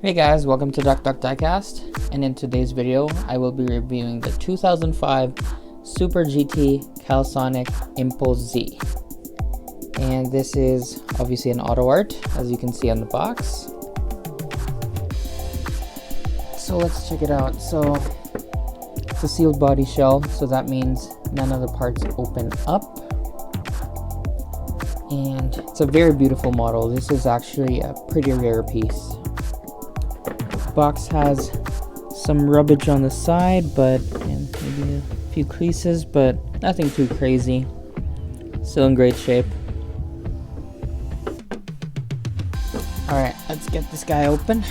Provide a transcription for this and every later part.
Hey guys, welcome to Duck Diecast, and in today's video I will be reviewing the 2005 Super GT Calsonic Impul Z. And this is obviously an Autoart, as you can see on the box. So let's check it out. So it's a sealed body shell, so that means none of the parts open up. And it's a very beautiful model. This is actually a pretty rare piece. Box has some rubbish on the side, and maybe a few creases, but nothing too crazy. Still in great shape. Alright, let's get this guy open.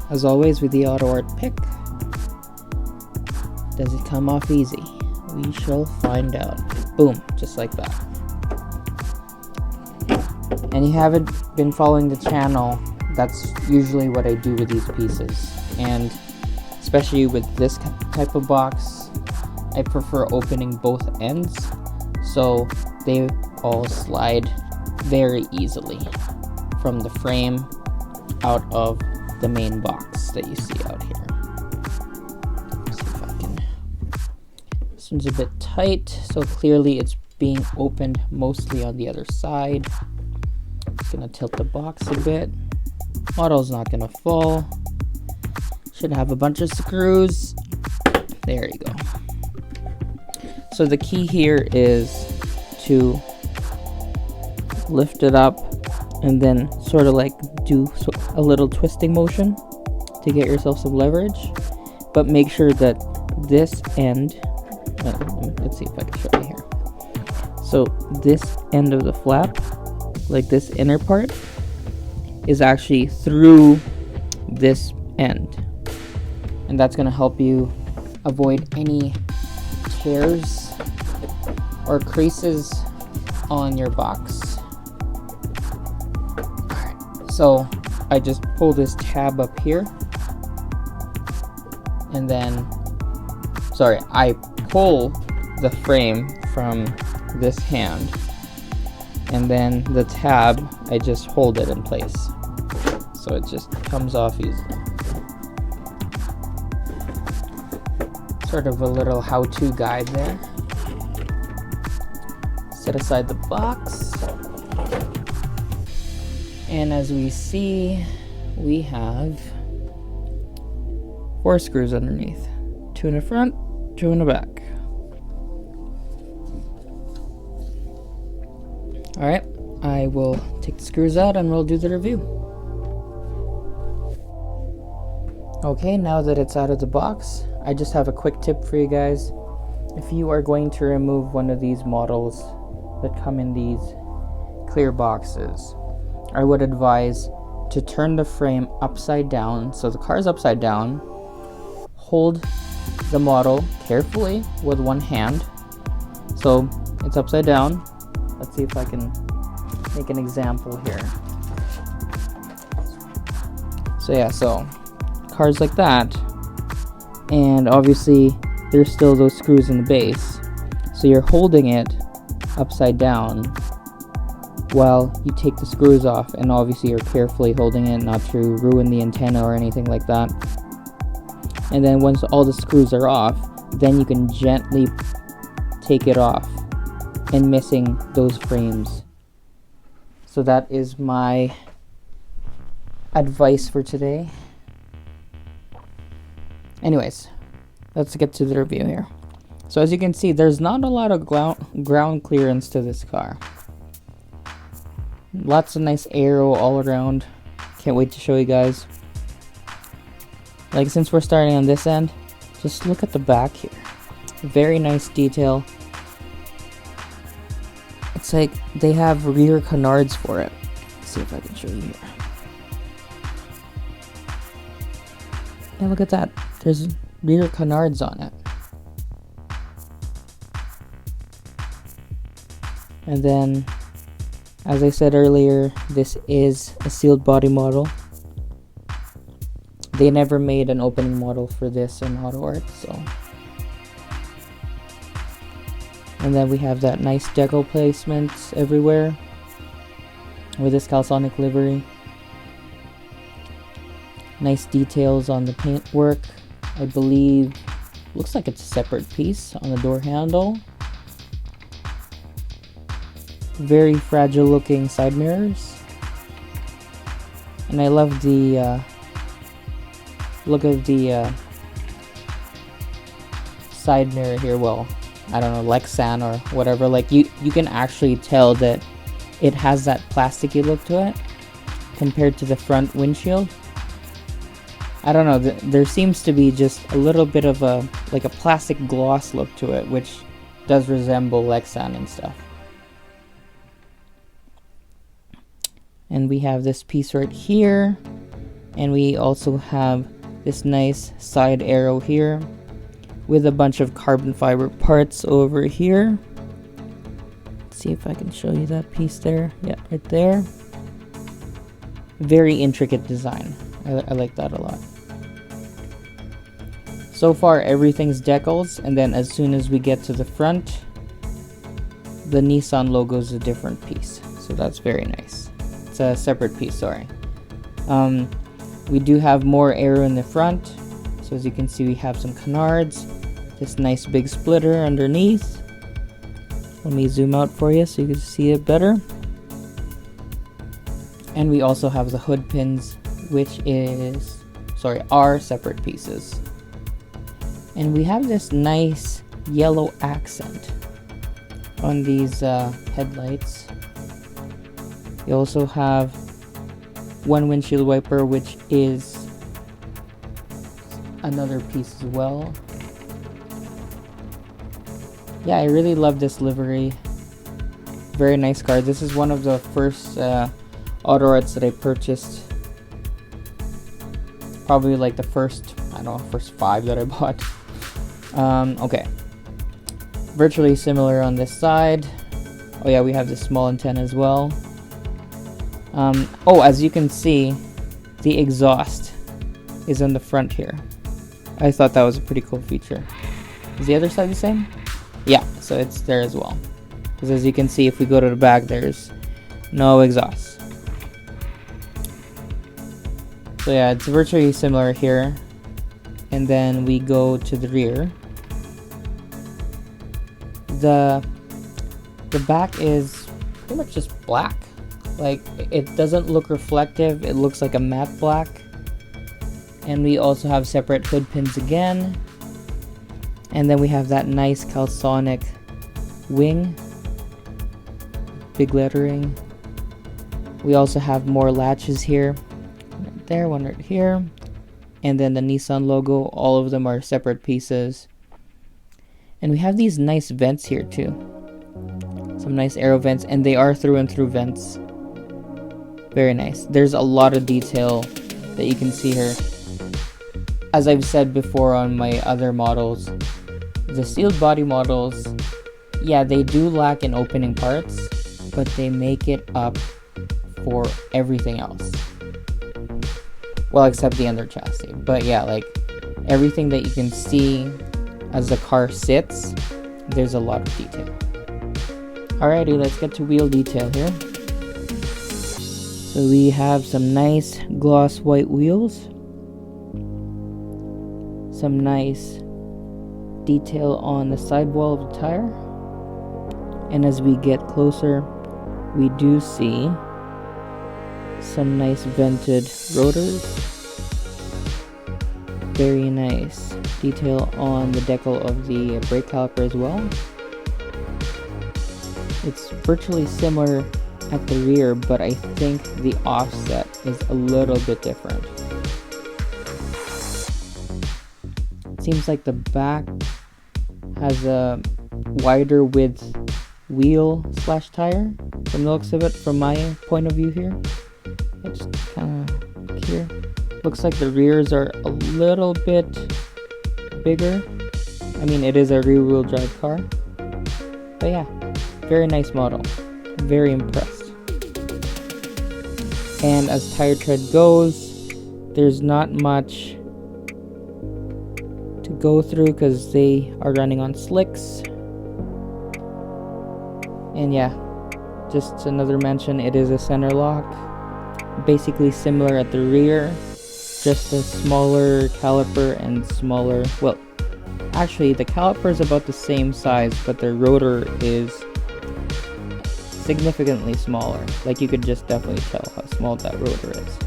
As always with the Autoart pick. Does it come off easy? We shall find out. Boom, just like that. And you haven't been following the channel, that's usually what I do with these pieces, and especially with this type of box, I prefer opening both ends so they all slide very easily from the frame out of the main box that you see out here. Let's see if I can. This one's a bit tight, so clearly it's being opened mostly on the other side. Just gonna tilt the box a bit. Model's not gonna fall. Should have a bunch of screws. There you go. So the key here is to lift it up and then sort of like do a little twisting motion to get yourself some leverage, but make sure that this end, let's see if I can show you here. So this end of the flap, like this inner part, is actually through this end, and that's going to help you avoid any tears or creases on your box. Alright, so I just pull this tab up here, and then I pull the frame from this hand, and then the tab, I just hold it in place, so it just comes off easily. Sort of a little how-to guide there. Set aside the box, and as we see, we have 4 screws underneath, 2 in the front, 2 in the back. Alright, I will take the screws out and we'll do the review. Okay, now that it's out of the box, I just have a quick tip for you guys. If you are going to remove one of these models that come in these clear boxes, I would advise to turn the frame upside down. So the car is upside down. Hold the model carefully with one hand. So it's upside down. Let's see if I can make an example here. So yeah, so cars like that, and obviously there's still those screws in the base, so you're holding it upside down while you take the screws off, and obviously you're carefully holding it not to ruin the antenna or anything like that. And then once all the screws are off, then you can gently take it off and missing those frames. So that is my advice for today. Anyways, let's get to the review here. So as you can see, there's not a lot of ground clearance to this car. Lots of nice aero all around. Can't wait to show you guys. Like, since we're starting on this end, just look at the back here. Very nice detail. It's like they have rear canards for it. Let's see if I can show you here. Yeah, look at that. There's rear canards on it. And then, as I said earlier, this is a sealed body model. They never made an opening model for this in Autoart, so. And then we have that nice deco placement everywhere with this Calsonic livery. Nice details on the paintwork. I believe looks like it's a separate piece on the door handle. Very fragile looking side mirrors. And I love the look of the side mirror here. Well, I don't know, Lexan or whatever. Like you can actually tell that it has that plasticky look to it compared to the front windshield. I don't know, there seems to be just a little bit of a plastic gloss look to it, which does resemble Lexan and stuff. And we have this piece right here, and we also have this nice side arrow here with a bunch of carbon fiber parts over here. Let's see if I can show you that piece there. Yeah, right there. Very intricate design. I like that a lot. So far everything's decals, and then as soon as we get to the front, the Nissan logo is a different piece. So that's very nice. It's a separate piece, sorry. We do have more aero in the front. So as you can see, we have some canards, this nice big splitter underneath. Let me zoom out for you so you can see it better. And we also have the hood pins, which are separate pieces. And we have this nice yellow accent on these headlights. We also have one windshield wiper, which is another piece as well. Yeah, I really love this livery. Very nice car. This is one of the first Autoarts that I purchased. Probably like the first 5 that I bought. Okay. Virtually similar on this side. Oh yeah, we have this small antenna as well. Oh, as you can see, the exhaust is on the front here. I thought that was a pretty cool feature. Is the other side the same? Yeah, so it's there as well. Because as you can see, if we go to the back, there's no exhaust. So yeah, it's virtually similar here. And then we go to the rear. The back is pretty much just black. Like, it doesn't look reflective, it looks like a matte black. And we also have separate hood pins again. And then we have that nice Calsonic wing. Big lettering. We also have more latches here. One right there, one right here. And then the Nissan logo, all of them are separate pieces. And we have these nice vents here too. Some nice aero vents, and they are through and through vents. Very nice. There's a lot of detail that you can see here. As I've said before on my other models, the sealed body models, yeah, they do lack in opening parts, but they make it up for everything else. Well, except the under chassis. But yeah, like everything that you can see as the car sits, there's a lot of detail. Alrighty, let's get to wheel detail here. So we have some nice gloss white wheels. Some nice detail on the sidewall of the tire. And as we get closer, we do see some nice vented rotors. Very nice detail on the decal of the brake caliper as well. It's virtually similar at the rear, but I think the offset is a little bit different. It seems like the back has a wider width wheel / tire from the looks of it, from my point of view here. It's kind of here. Looks like the rears are a little bit bigger. I mean, it is a rear wheel drive car. But yeah, very nice model. Very impressed. And as tire tread goes, there's not much to go through because they are running on slicks. And yeah, just another mention, it is a center lock. Basically similar at the rear. just a smaller caliper and smaller, well, actually the caliper is about the same size, but the rotor is significantly smaller. Like, you could just definitely tell how small that rotor is.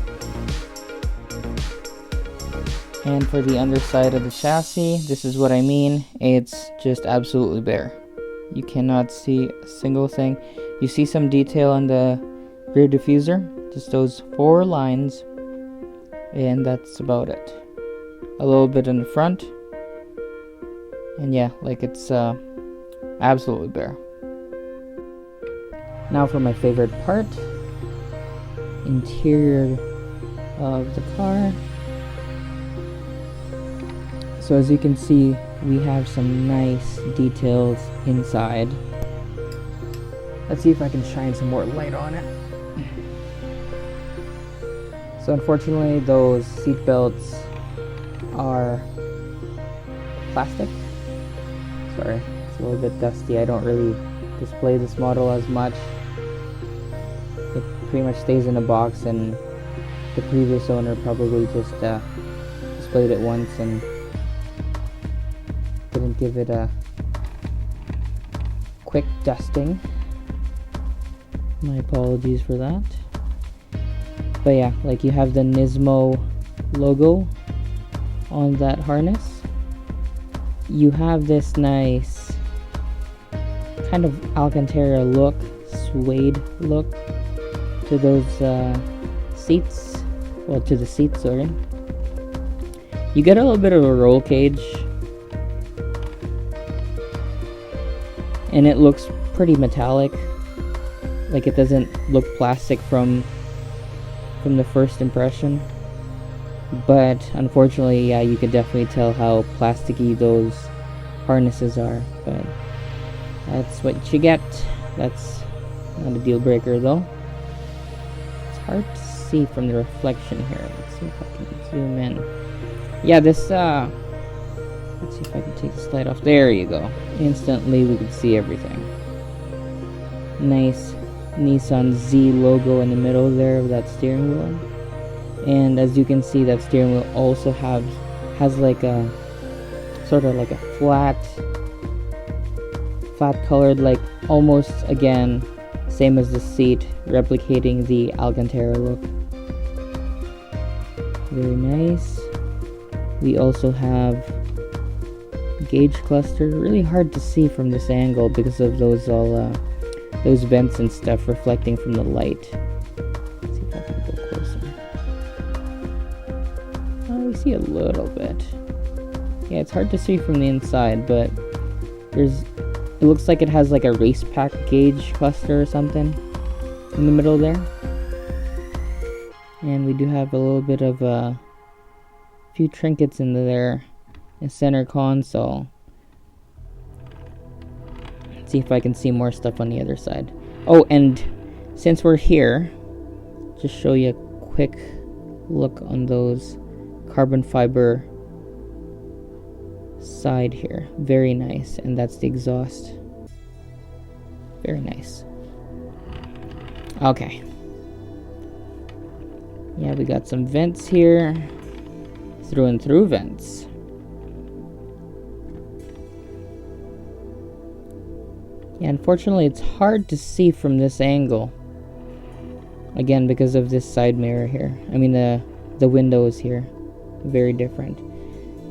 And for the underside of the chassis, this is what I mean. It's just absolutely bare. You cannot see a single thing. You see some detail on the rear diffuser, just those 4 lines, and that's about it. A little bit in the front, and yeah, like, it's absolutely bare. Now for my favorite part, interior of the car. So as you can see, we have some nice details inside. Let's see if I can shine some more light on it. So unfortunately, those seat belts are plastic. Sorry, it's a little bit dusty. I don't really display this model as much. It pretty much stays in a box, and the previous owner probably just displayed it once and didn't give it a quick dusting. My apologies for that. But yeah, like, you have the Nismo logo on that harness. You have this nice kind of Alcantara look, suede look to those seats. Well, to the seats, sorry. You get a little bit of a roll cage, and it looks pretty metallic. Like, it doesn't look plastic from the first impression. But unfortunately, yeah, you can definitely tell how plasticky those harnesses are. But that's what you get. That's not a deal breaker though. It's hard to see from the reflection here. Let's see if I can zoom in. Yeah, this let's see if I can take the slide off. There you go. Instantly we can see everything. Nice Nissan Z logo in the middle there of that steering wheel. And as you can see, that steering wheel also has like a sort of like a flat colored, like almost, again, same as the seat, replicating the Alcantara look. Very nice. We also have gauge cluster. Really hard to see from this angle because of those vents and stuff reflecting from the light. Let's see if I can go closer. Oh, we see a little bit. Yeah, it's hard to see from the inside, but it looks like it has like a race pack gauge cluster or something in the middle there. And we do have a little bit of a few trinkets in there in center console. Let's see if I can see more stuff on the other side. Oh, and since we're here, just show you a quick look on those carbon fiber side here. Very nice. And that's the exhaust. Very nice. Okay. Yeah, we got some vents here. Through and through vents. Yeah, unfortunately it's hard to see from this angle. Again, because of this side mirror here. I mean the windows here. Very different.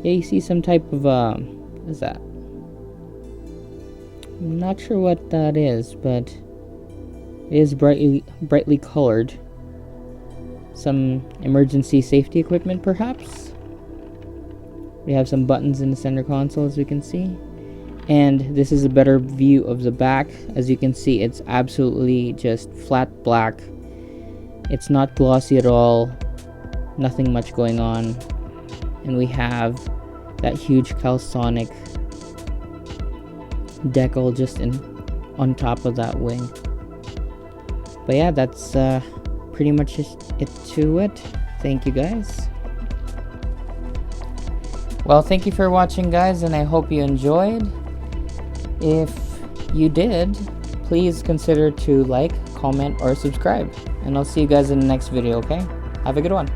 Yeah, you see some type of what is that? I'm not sure what that is, but it is brightly colored. Some emergency safety equipment, perhaps. We have some buttons in the center console, as we can see. And this is a better view of the back. As you can see, it's absolutely just flat black. It's not glossy at all. Nothing much going on. And we have that huge Calsonic decal just on top of that wing. But yeah, that's pretty much just it to it. Thank you guys. Well, thank you for watching, guys, and I hope you enjoyed. If you did, please consider to like, comment, or subscribe. And I'll see you guys in the next video, okay? Have a good one.